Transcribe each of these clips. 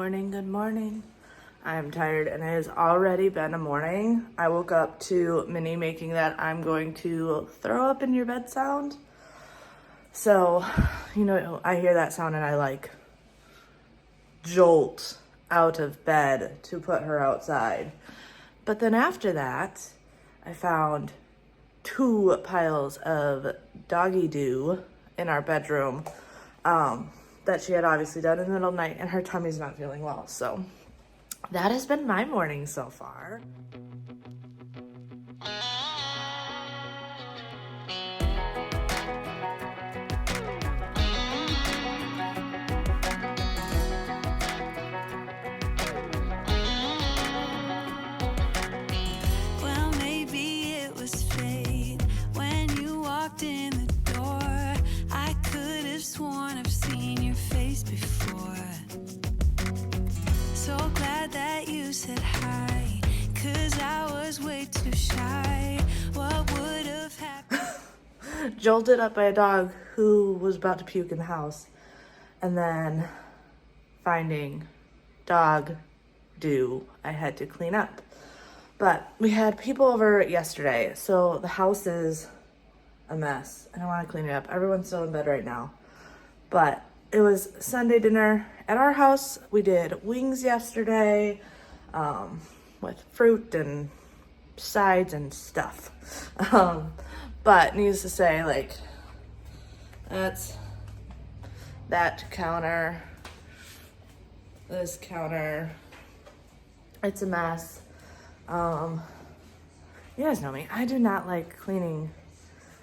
morning, good morning. I am tired and it has already been a morning. I woke up to Minnie making that I'm going to throw up in your bed sound. So, I hear that sound and I like jolt out of bed to put her outside. But then after that, I found 2 piles of doggy doo in our bedroom that she had obviously done in the middle of the night, and her tummy's not feeling well. So that has been my morning so far. Well, maybe it was fate when you walked in the door. I could have sworn I've seen your face before. So glad that you said hi, 'cause I was way too shy. What would have happened? Jolted up by a dog who was about to puke in the house, and then finding dog doo I had to clean up. But we had people over yesterday, so the house is a mess and I want to clean it up. Everyone's still in bed right now, but it was Sunday dinner at our house. We did wings yesterday with fruit and sides and stuff. But needless to say, that's that counter, this counter, it's a mess. You guys know me, I do not like cleaning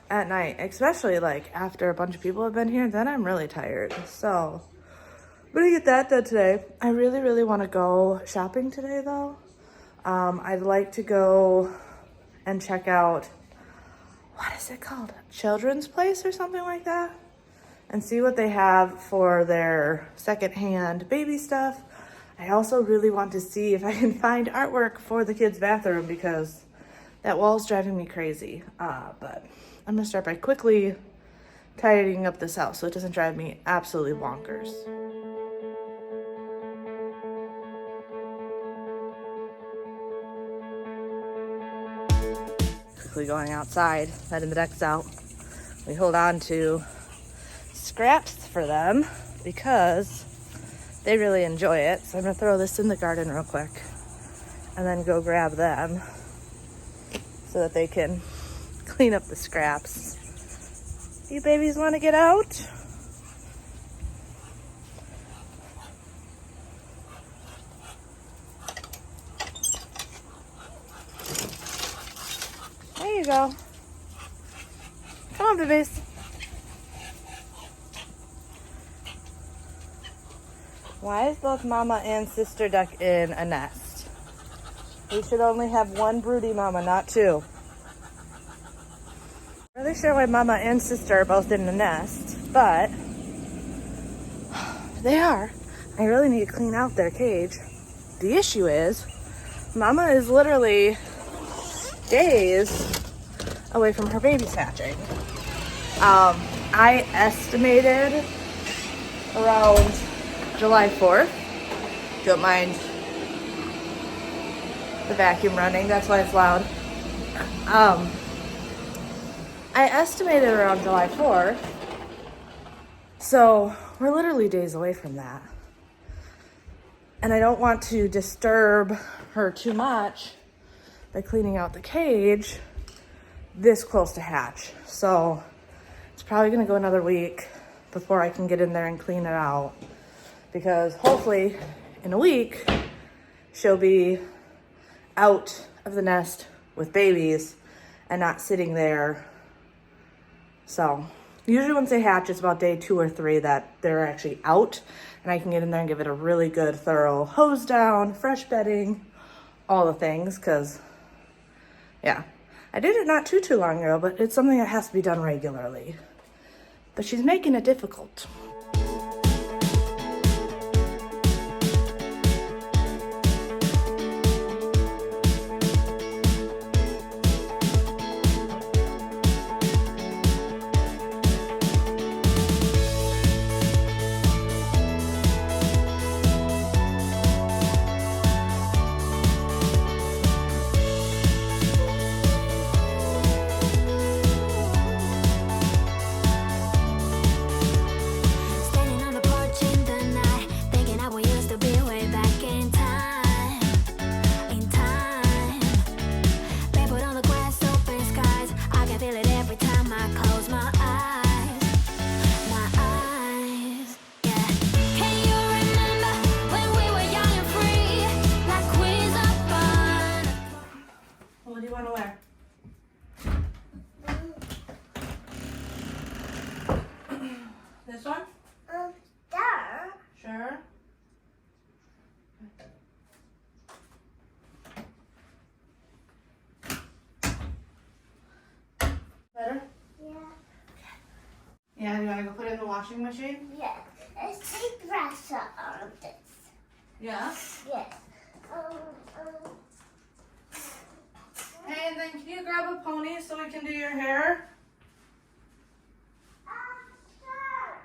at night, especially after a bunch of people have been here. Then I'm really tired. So I'm gonna get that done today. I really want to go shopping today though. I'd like to go and check out, what is it called? Children's Place or something like that, and see what they have for their secondhand baby stuff. I also really want to see if I can find artwork for the kids' bathroom because that wall's driving me crazy. But I'm gonna start by quickly tidying up this house so it doesn't drive me absolutely bonkers. Quickly going outside, letting the ducks out. We hold on to scraps for them because they really enjoy it. So I'm gonna throw this in the garden real quick and then go grab them so that they can clean up the scraps. You babies want to get out? There you go. Come on, babies. Why is both mama and sister duck in a nest? We should only have one broody mama, not 2. I'm really sure why mama and sister are both in the nest, but they are. I really need to clean out their cage. The issue is, mama is literally days away from her babies hatching. I estimated around July 4th. Don't mind the vacuum running, that's why it's loud. I estimated around July 4th, so we're literally days away from that. And I don't want to disturb her too much by cleaning out the cage this close to hatch. So it's probably gonna go another week before I can get in there and clean it out, because hopefully in a week she'll be out of the nest with babies and not sitting there. So usually once they hatch, it's about day 2 or 3 that they're actually out, and I can get in there and give it a really good thorough hose down, fresh bedding, all the things. Because yeah, I did it not too long ago, but it's something that has to be done regularly. But she's making it difficult. washing machine? Yes. Let's take brush on this. Yeah. Yes. Hey, and then can you grab a pony so we can do your hair? Sure.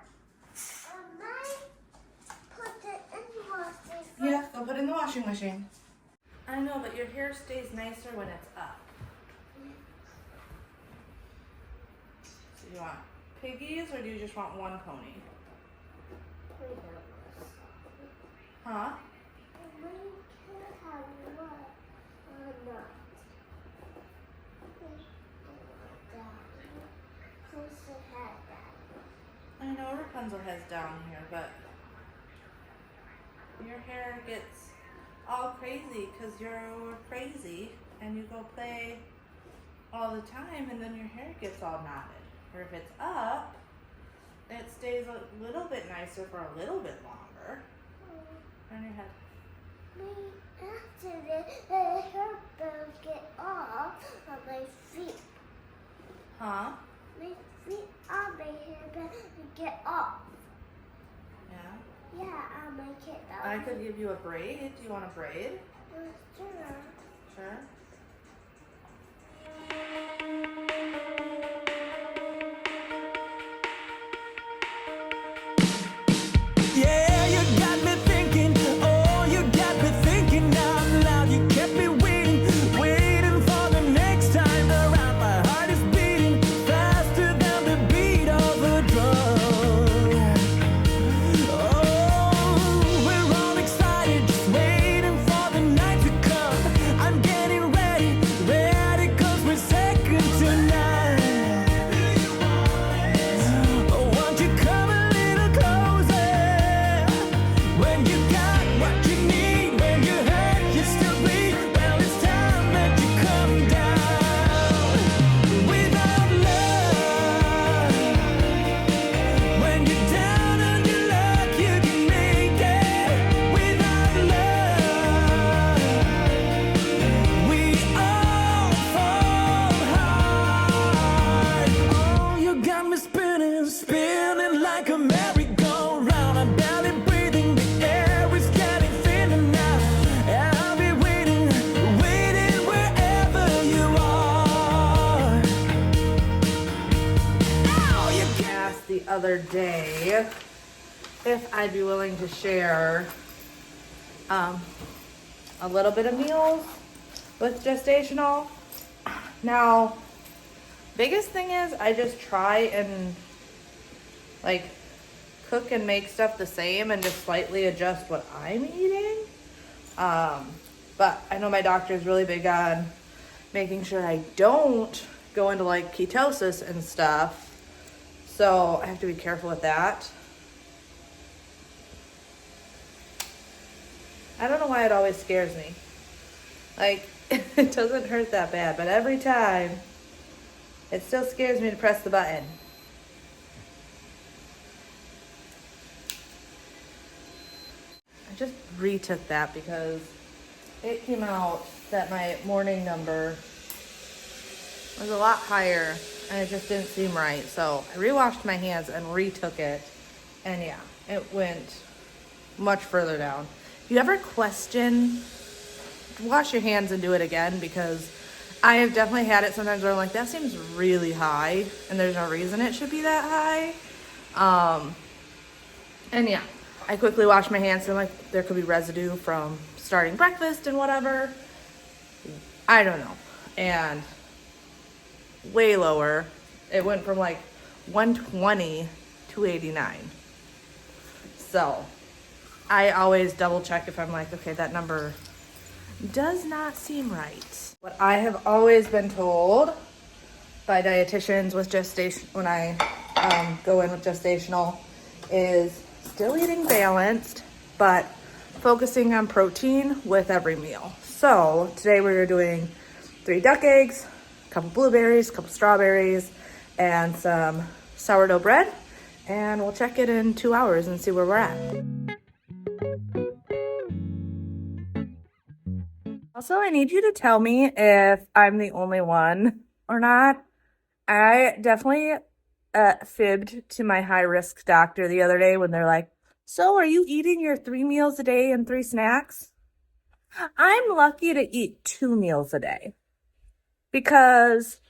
I put it in the washing. Yeah, go put it in the washing machine. I know, but your hair stays nicer when it's up. So you want piggies or do you just want one pony? Huh? I know Rapunzel has down here, but your hair gets all crazy because you're crazy and you go play all the time and then your hair gets all knotted. Or if it's up, it stays a little bit nicer for a little bit longer. Turn your head. After the hair will get off on my feet. Huh? My feet on my hair will get off. Yeah? Yeah, I'll make it off. I could give you a braid. Do you want a braid? Sure. Sure. Yeah, you got me thinking, oh, you got me thinking out loud. You kept me waiting, waiting for the next time around. My heart is beating faster than the beat of a drum. Oh, we're all excited, just waiting for the night to come. I'm getting ready, ready, 'cause we're second tonight. Oh, won't you come a little closer? When you got what you need, when you hurt, you still bleed. Well, it's time that you come down. Without love, when you're down on your luck, you can make it. Without love, we all fall hard. Oh, you got me spinning, spinning like a merry-go-round. I'm barely breathing, the air is getting thinner now. I'll be waiting, waiting wherever you are. Now you can Asked the other day if I'd be willing to share a little bit of meals with gestational. Now, biggest thing is I just try and like cook and make stuff the same and just slightly adjust what I'm eating. But I know my doctor is really big on making sure I don't go into like ketosis and stuff. So I have to be careful with that. I don't know why it always scares me. Like, it doesn't hurt that bad, but every time it still scares me to press the button. I just retook that because it came out that my morning number was a lot higher and it just didn't seem right. So I rewashed my hands and retook it. And yeah, it went much further down. If you ever question, wash your hands and do it again, because I have definitely had it sometimes where I'm like, that seems really high and there's no reason it should be that high. And yeah, I quickly washed my hands and like there could be residue from starting breakfast and whatever. I don't know. And way lower. It went from like 120 to 89. So I always double check if I'm like, okay, that number does not seem right. What I have always been told by dietitians with gestation, when I go in with gestational, is still eating balanced, but focusing on protein with every meal. So today we're doing 3 duck eggs, a couple blueberries, a couple strawberries, and some sourdough bread. And we'll check it in 2 hours and see where we're at. Also, I need you to tell me if I'm the only one or not. I definitely fibbed to my high-risk doctor the other day when they're like, so are you eating your 3 meals a day and 3 snacks? I'm lucky to eat 2 meals a day because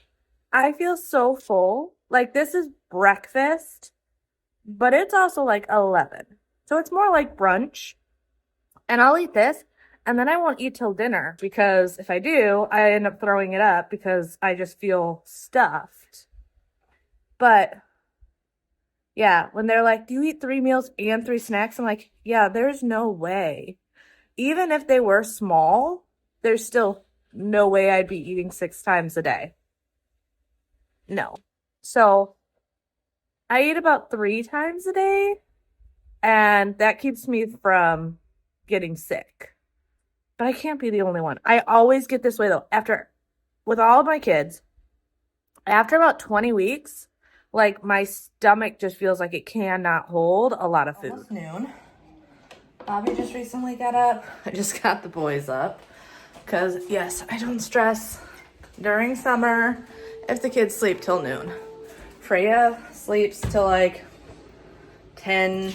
I feel so full. Like, this is breakfast, but it's also like 11. So it's more like brunch. And I'll eat this, and then I won't eat till dinner because if I do, I end up throwing it up because I just feel stuffed. But yeah, when they're like, do you eat 3 meals and 3 snacks? I'm like, yeah, there's no way. Even if they were small, there's still no way I'd be eating 6 times a day. No. So I eat about 3 times a day, and that keeps me from getting sick. But I can't be the only one. I always get this way though. With all of my kids, after about 20 weeks, like my stomach just feels like it cannot hold a lot of food. Almost noon. Bobby just recently got up. I just got the boys up. Because, yes, I don't stress during summer if the kids sleep till noon. Freya sleeps till like 10,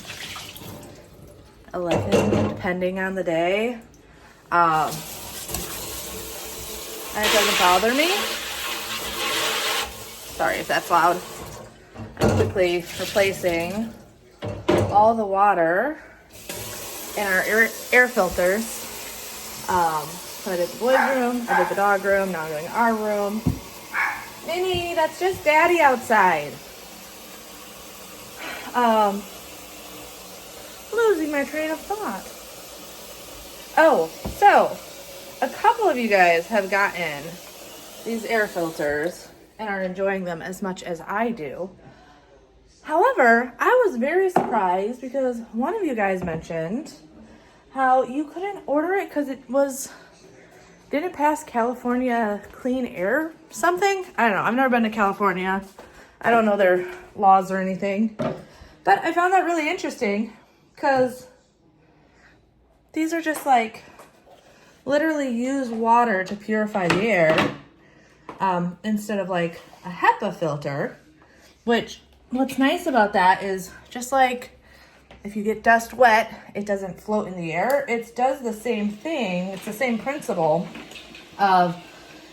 11, depending on the day. And it doesn't bother me. Sorry if that's loud. I'm quickly replacing all the water in our air filters. So I did the boys' room, I did the dog room, now I'm doing our room. Minnie, that's just Daddy outside. Losing my train of thought. Oh, so a couple of you guys have gotten these air filters and are enjoying them as much as I do. However, I was very surprised because one of you guys mentioned how you couldn't order it because didn't pass California clean air something? I don't know. I've never been to California. I don't know their laws or anything. But I found that really interesting because these are just like literally use water to purify the air instead of like a HEPA filter, which what's nice about that is just like if you get dust wet, it doesn't float in the air. It does the same thing. It's the same principle of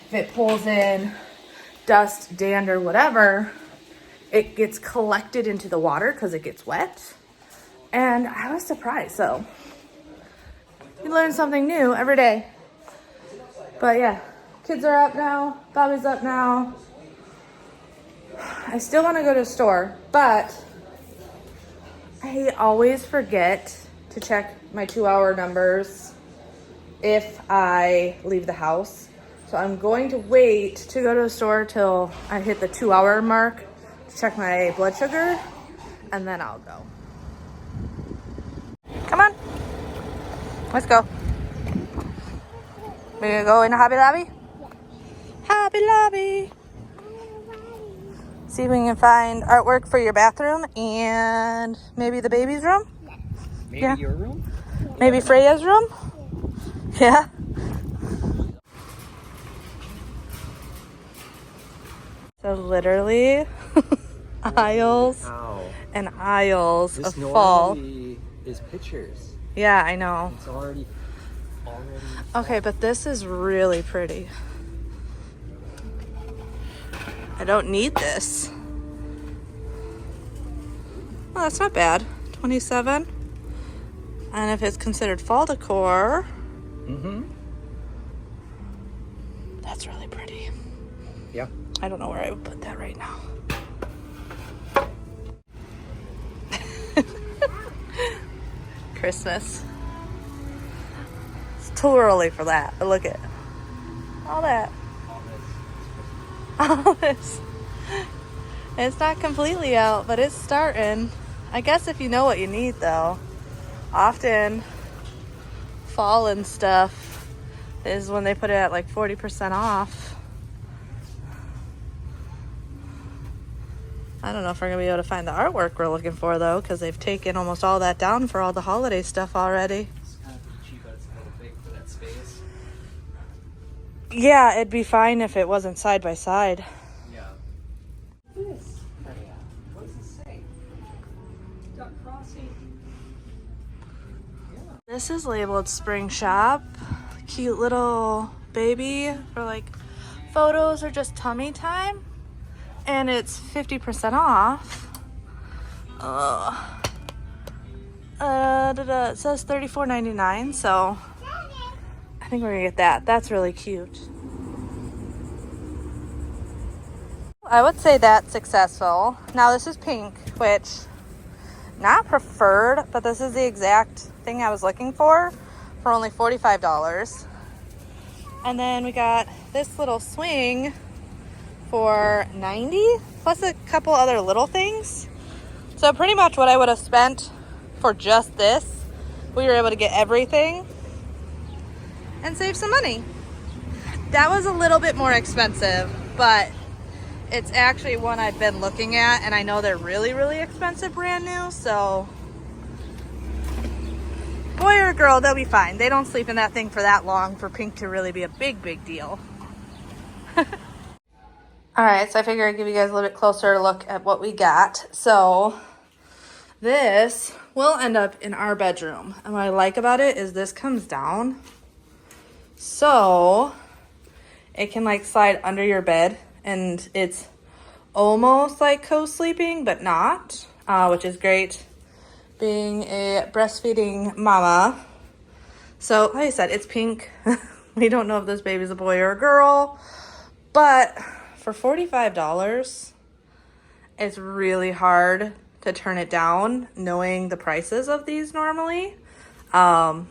if it pulls in dust, dander, whatever, it gets collected into the water because it gets wet. And I was surprised. So you learn something new every day. But yeah, kids are up now. Bobby's up now. I still want to go to the store, but I always forget to check my 2-hour numbers if I leave the house. So I'm going to wait to go to the store till I hit the 2-hour mark to check my blood sugar, and then I'll go. Come on. Let's go. We're gonna go in Hobby Lobby? Hobby Lobby. See if we can find artwork for your bathroom and maybe the baby's room? Maybe Yeah. your room? Maybe Freya's room? Yeah. So literally aisles Ow. and aisles This of fall. normally is pictures. Yeah, I know. It's already. Okay, but this is really pretty. I don't need this. Well, that's not bad. 27. And if it's considered fall decor, that's really pretty. Yeah. I don't know where I would put that right now. Christmas. It's too early for that. But look at all that. All this. It's not completely out, but it's starting. I guess if you know what you need, though. Often fall and stuff is when they put it at like 40% off. I don't know if we're gonna be able to find the artwork we're looking for though, because they've taken almost all that down for all the holiday stuff already. It's kind of pretty cheap, but it's a little big for that space. Yeah, it'd be fine if it wasn't side by side. Yeah. This is labeled Spring Shop. Cute little baby for like photos or just tummy time. And it's 50% off. It says $34.99, so I think we're gonna get that. That's really cute. I would say that's successful. Now this is pink, which not preferred, but this is the exact thing I was looking for only $45. And then we got this little swing for $90 plus a couple other little things. So pretty much what I would have spent for just this, we were able to get everything and save some money. That was a little bit more expensive, but it's actually one I've been looking at, and I know they're really, really expensive brand new, so boy or girl, they'll be fine. They don't sleep in that thing for that long for pink to really be a big, big deal. All right, so I figured I'd give you guys a little bit closer look at what we got. So this will end up in our bedroom. And what I like about it is this comes down. So it can like slide under your bed, and it's almost like co-sleeping, but not, which is great being a breastfeeding mama. So like I said, it's pink. We don't know if this baby's a boy or a girl, but for $45, it's really hard to turn it down knowing the prices of these normally. I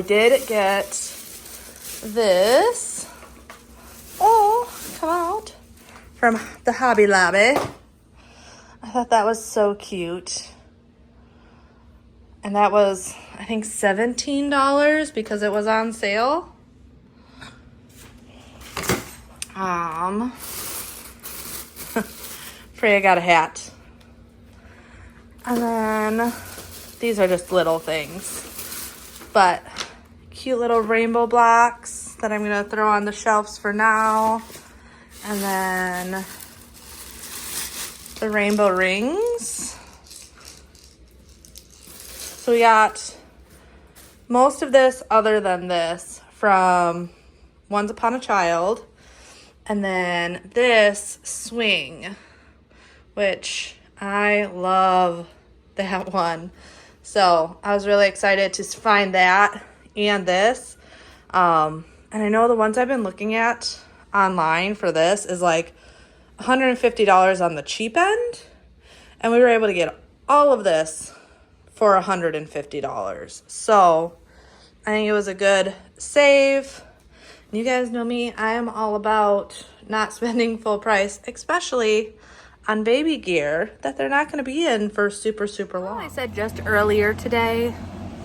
did get this, come out, from the Hobby Lobby. I thought that was so cute. And that was, I think, $17 because it was on sale. Freya got a hat. And then these are just little things, but cute little rainbow blocks that I'm gonna throw on the shelves for now. And then the rainbow rings. So we got most of this other than this from Once Upon a Child. And then this swing, which I love that one. So I was really excited to find that and this. And I know the ones I've been looking at online for this is like $150 on the cheap end. And we were able to get all of this for $150. So I think it was a good save. You guys know me, I am all about not spending full price, especially on baby gear that they're not going to be in for super, super long. I said just earlier today,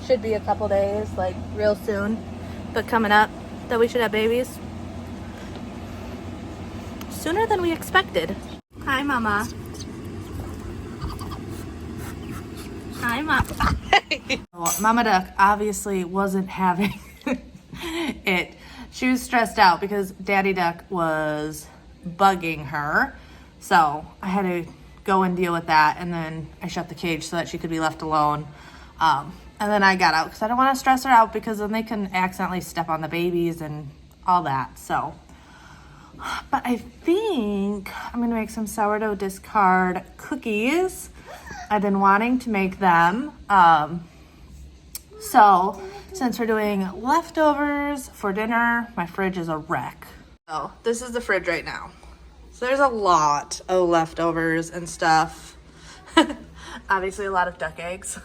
should be a couple days, like real soon, but coming up, that we should have babies sooner than we expected. Hi, Mama. Hi, Mama. Well, Mama Duck obviously wasn't having it. She was stressed out because Daddy Duck was bugging her. So I had to go and deal with that. And then I shut the cage so that she could be left alone. And then I got out because I don't want to stress her out because then they can accidentally step on the babies and all that. So, but I think I'm going to make some sourdough discard cookies. I've been wanting to make them. So since we're doing leftovers for dinner, my fridge is a wreck. So this is the fridge right now. So there's a lot of leftovers and stuff. Obviously a lot of duck eggs.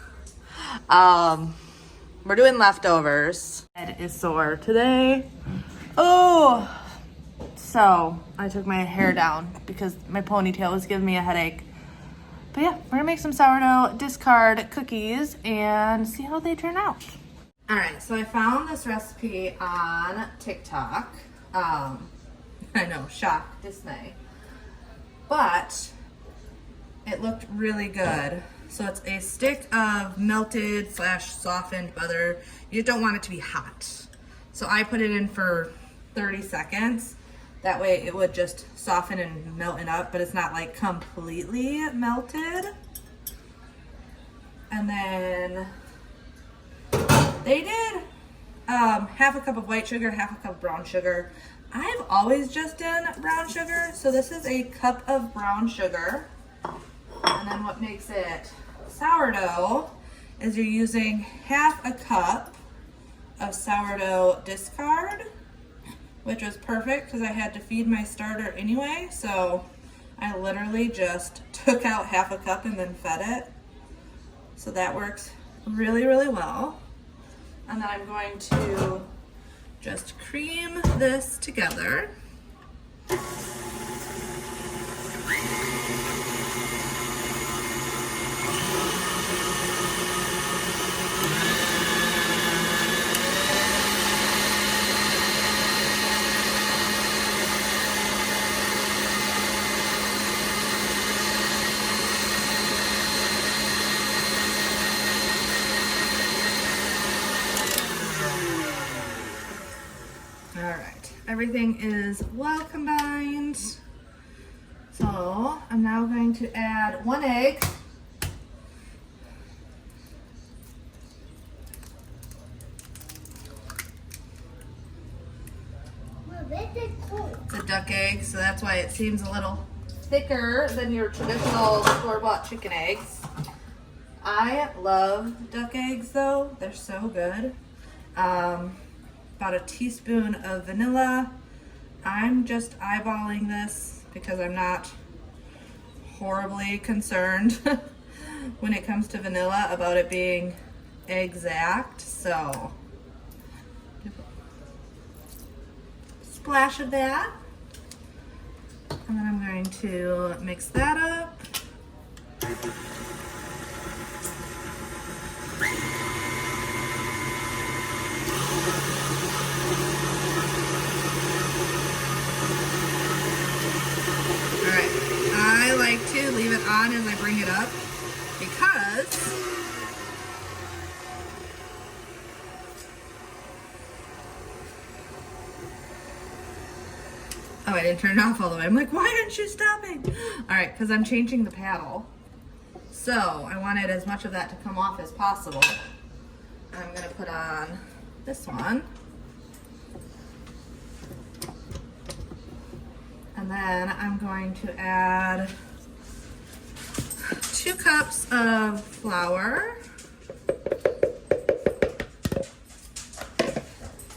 We're doing leftovers. Head is sore today. Oh, so I took my hair down because my ponytail was giving me a headache. But yeah, we're gonna make some sourdough discard cookies and see how they turn out. All right, so I found this recipe on TikTok. I know, shock, dismay. But it looked really good. So it's a stick of melted / softened butter. You don't want it to be hot. So I put it in for 30 seconds. That way it would just soften and melt it up, but it's not like completely melted. And then they did half a cup of white sugar, half a cup of brown sugar. I've always just done brown sugar, so this is a cup of brown sugar. And then what makes it sourdough is you're using half a cup of sourdough discard, which was perfect because I had to feed my starter anyway, so I literally just took out half a cup and then fed it. So that works really, really well. And then I'm going to just cream this together. All right, everything is well combined. So I'm now going to add 1 egg. It's a duck egg, so that's why it seems a little thicker than your traditional store-bought chicken eggs. I love duck eggs though, they're so good. About a teaspoon of vanilla. I'm just eyeballing this because I'm not horribly concerned when it comes to vanilla about it being exact. So, splash of that. And then I'm going to mix that up. I like to leave it on as I bring it up because oh, I didn't turn it off all the way. I'm like, why aren't you stopping? All right, because I'm changing the paddle. So I wanted as much of that to come off as possible. I'm gonna put on this one. And then I'm going to add 2 cups of flour,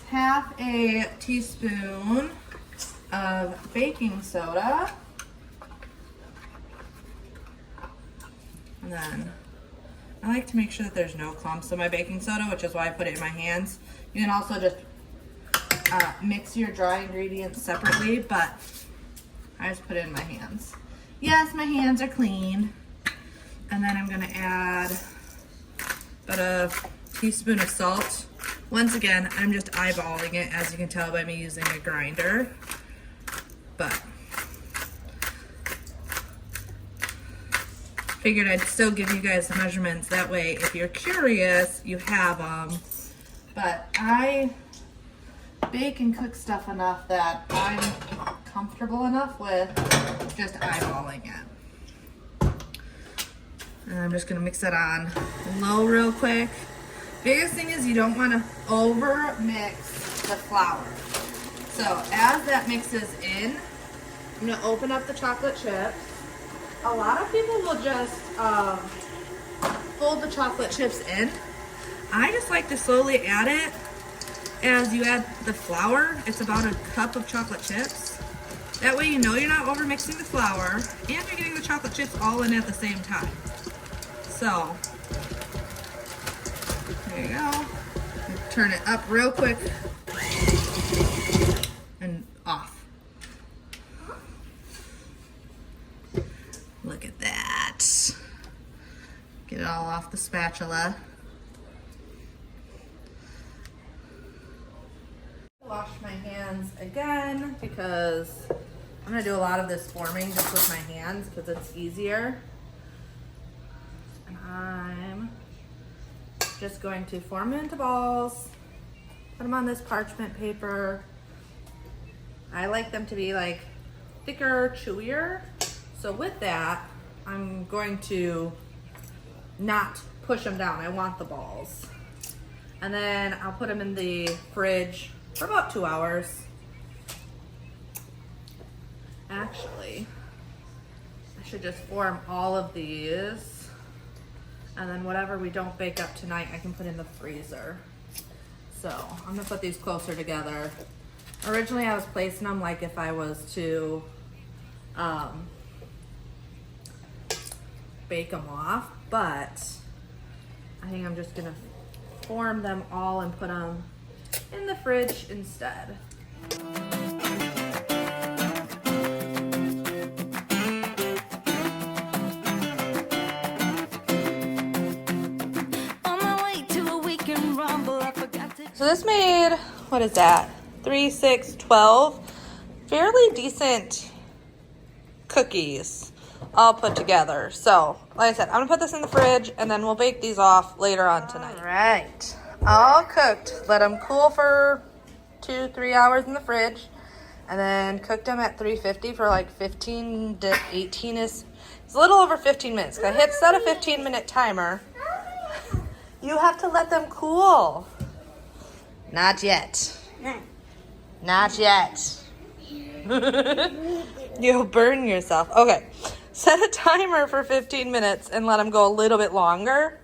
half a teaspoon of baking soda, and then I like to make sure that there's no clumps of my baking soda, which is why I put it in my hands. You can also just mix your dry ingredients separately, but I just put it in my hands. Yes, my hands are clean. And then I'm gonna add about a teaspoon of salt. Once again, I'm just eyeballing it, as you can tell by me using a grinder. But figured I'd still give you guys the measurements. That way, if you're curious, you have them. But I bake and cook stuff enough that I'm comfortable enough with just eyeballing it. And I'm just gonna mix that on low real quick. Biggest thing is you don't wanna over mix the flour. So as that mixes in, I'm gonna open up the chocolate chips. A lot of people will just fold the chocolate chips in. I just like to slowly add it as you add the flour. It's about a cup of chocolate chips. That way you know you're not over mixing the flour and you're getting the chocolate chips all in at the same time. So, there you go. Turn it up real quick and off. Look at that. Get it all off the spatula. Wash my hands again because I'm gonna do a lot of this forming just with my hands because it's easier. And I'm just going to form it into balls, put them on this parchment paper. I like them to be like thicker, chewier. So with that, I'm going to not push them down. I want the balls. And then I'll put them in the fridge for about 2 hours. Actually, I should just form all of these. And then whatever we don't bake up tonight, I can put in the freezer. So I'm gonna put these closer together. Originally I was placing them like if I was to bake them off, but I think I'm just gonna form them all and put them in the fridge instead. On my way to a weekend rumble, I forgot to. So this made, what is that? 3, 6, 12 fairly decent cookies all put together. So like I said, I'm gonna put this in the fridge and then we'll bake these off later on tonight. All right, all cooked. Let them cool for 2-3 hours in the fridge and then cooked them at 350 for like 15 to 18 it's a little over 15 minutes. I hit set a 15-minute timer. You have to let them cool. Not yet. Not yet. You'll burn yourself. Okay. Set a timer for 15 minutes and let them go a little bit longer.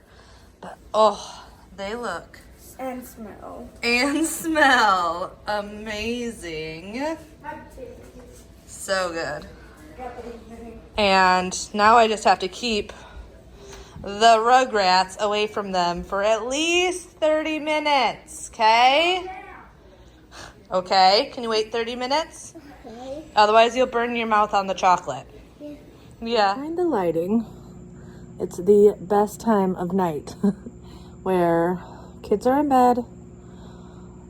But, oh, they look. And smell. And smell. Amazing. So good. And now I just have to keep the Rugrats away from them for at least 30 minutes, okay? Okay, can you wait 30 minutes? Okay. Otherwise you'll burn your mouth on the chocolate. Yeah. Behind the lighting, it's the best time of night where kids are in bed.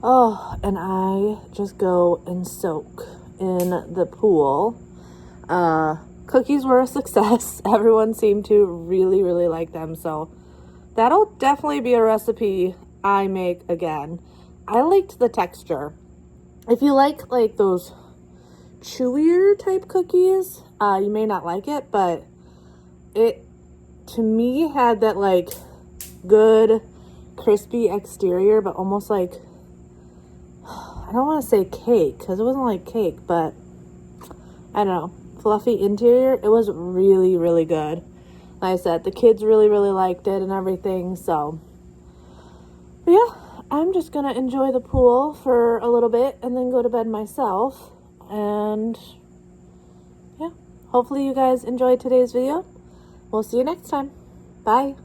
Oh, and I just go and soak in the pool. Cookies were a success. Everyone seemed to really, really like them. So that'll definitely be a recipe I make again. I liked the texture. If you like those chewier type cookies, you may not like it, but it to me had that like good crispy exterior, but almost like, I don't want to say cake because it wasn't like cake, but I don't know, fluffy interior. It was really, really good. Like I said, the kids really, really liked it and everything. So but yeah, I'm just gonna enjoy the pool for a little bit and then go to bed myself. And yeah, hopefully you guys enjoyed today's video. We'll see you next time. Bye.